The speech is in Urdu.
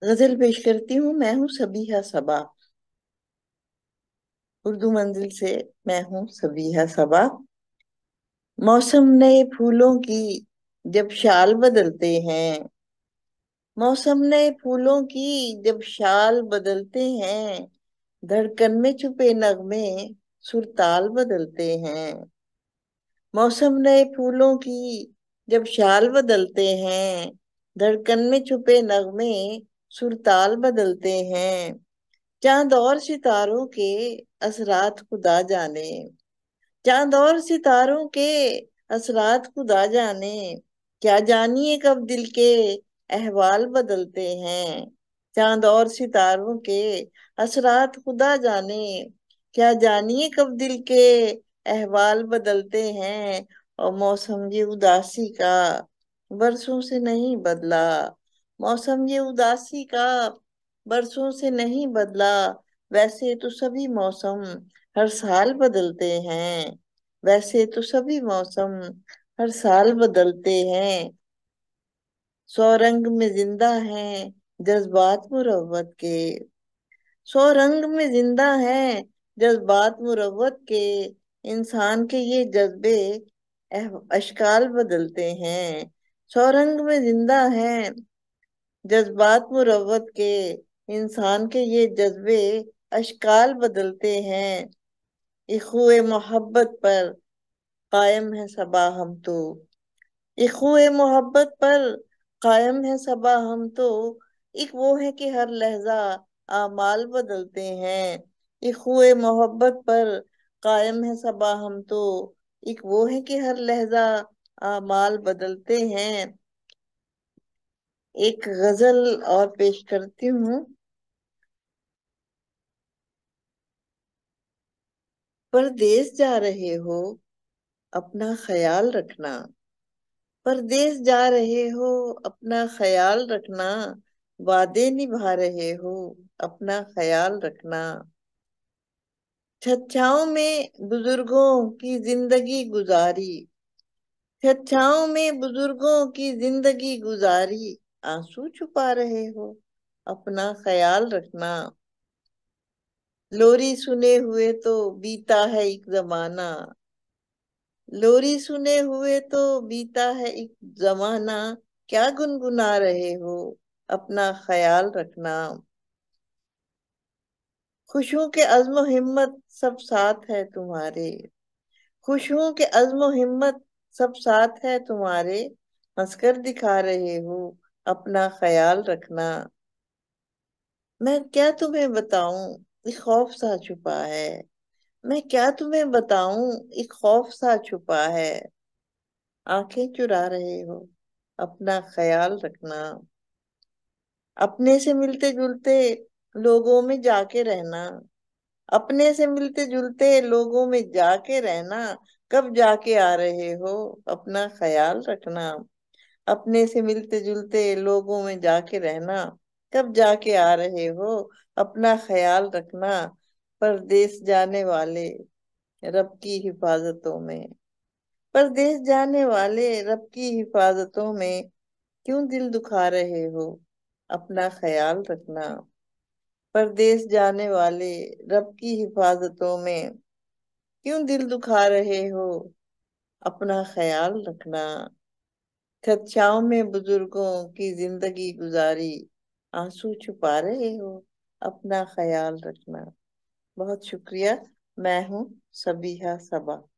غزل پیش کرتی ہوں، میں ہوں سبیحہ صبا۔ اردو منزل سے میں ہوں سبیحہ صبا۔ موسم نئے پھولوں کی جب شال بدلتے ہیں، موسم نئے پھولوں کی جب شال بدلتے ہیں، دھڑکن میں چھپے نغمے سرتال بدلتے ہیں۔ موسم نئے پھولوں کی جب شال بدلتے ہیں، دھڑکن میں چھپے نغمے سرتال بدلتے ہیں۔ چاند اور ستاروں کے اثرات خدا جانے، چاند اور ستاروں کے اثرات خدا جانے، کیا جانیے کب دل کے احوال بدلتے ہیں۔ چاند اور ستاروں کے اثرات خدا جانے، کیا جانیے کب دل کے احوال بدلتے ہیں۔ اور موسم یہ اداسی کا برسوں سے نہیں بدلا، موسم یہ اداسی کا برسوں سے نہیں بدلا، ویسے تو سبھی موسم ہر سال بدلتے ہیں، ویسے تو سبھی موسم ہر سال بدلتے ہیں۔ سو رنگ میں زندہ ہیں جذبات مروت کے، سو رنگ میں زندہ ہیں جذبات مروت کے، انسان کے یہ جذبے اشکال بدلتے ہیں۔ سو رنگ میں زندہ ہیں جذبات مروت کے، انسان کے یہ جذبے اشکال بدلتے ہیں۔ اخوئے محبت پر قائم ہے صبا ہم تو، اخوئے محبت پر قائم ہے صبا ہم تو، ایک وہ ہے کہ ہر لحظہ اعمال بدلتے ہیں۔ اخوئے محبت پر قائم ہے صبا ہم تو، ایک وہ ہے کہ ہر لحظہ اعمال بدلتے ہیں۔ ایک غزل اور پیش کرتی ہوں۔ پردیس جا رہے ہو اپنا خیال رکھنا، پردیس جا رہے ہو اپنا خیال رکھنا، وعدے نبھا رہے ہو اپنا خیال رکھنا۔ چھت چھاؤں میں بزرگوں کی زندگی گزاری، چھت چھاؤں میں بزرگوں کی زندگی گزاری، آنسو چھپا رہے ہو اپنا خیال رکھنا۔ لوری سنے ہوئے تو بیتا ہے ایک زمانہ، لوری سنے ہوئے تو بیتا ہے ایک زمانہ، کیا گنگنا رہے ہو اپنا خیال رکھنا۔ خوشوں کے عزم و ہمت سب ساتھ ہے تمہارے، خوشوں کے عزم و ہمت سب ساتھ ہے تمہارے، ہنس کر دکھا رہے ہو اپنا خیال رکھنا۔ میں کیا تمہیں بتاؤں ایک خوف سا چھپا ہے، میں کیا تمہیں بتاؤں ایک خوف سا چھپا ہے، آنکھیں چرا رہے ہو اپنا خیال رکھنا۔ اپنے سے ملتے جلتے لوگوں میں جا کے رہنا، اپنے سے ملتے جلتے لوگوں میں جا کے رہنا، کب جا کے آ رہے ہو اپنا خیال رکھنا۔ اپنے سے ملتے جلتے لوگوں میں جا کے رہنا، کب جا کے آ رہے ہو اپنا خیال رکھنا۔ پردیس جانے والے رب کی حفاظتوں میں، پردیس جانے والے رب کی حفاظتوں میں، کیوں دل دکھا رہے ہو اپنا خیال رکھنا۔ پردیس جانے والے رب کی حفاظتوں میں، کیوں دل دکھا رہے ہو اپنا خیال رکھنا۔ چھت چھاؤں میں بزرگوں کی زندگی گزاری، آنسو چھپا رہے ہو اپنا خیال رکھنا۔ بہت شکریہ۔ میں ہوں سبیحہ صبا۔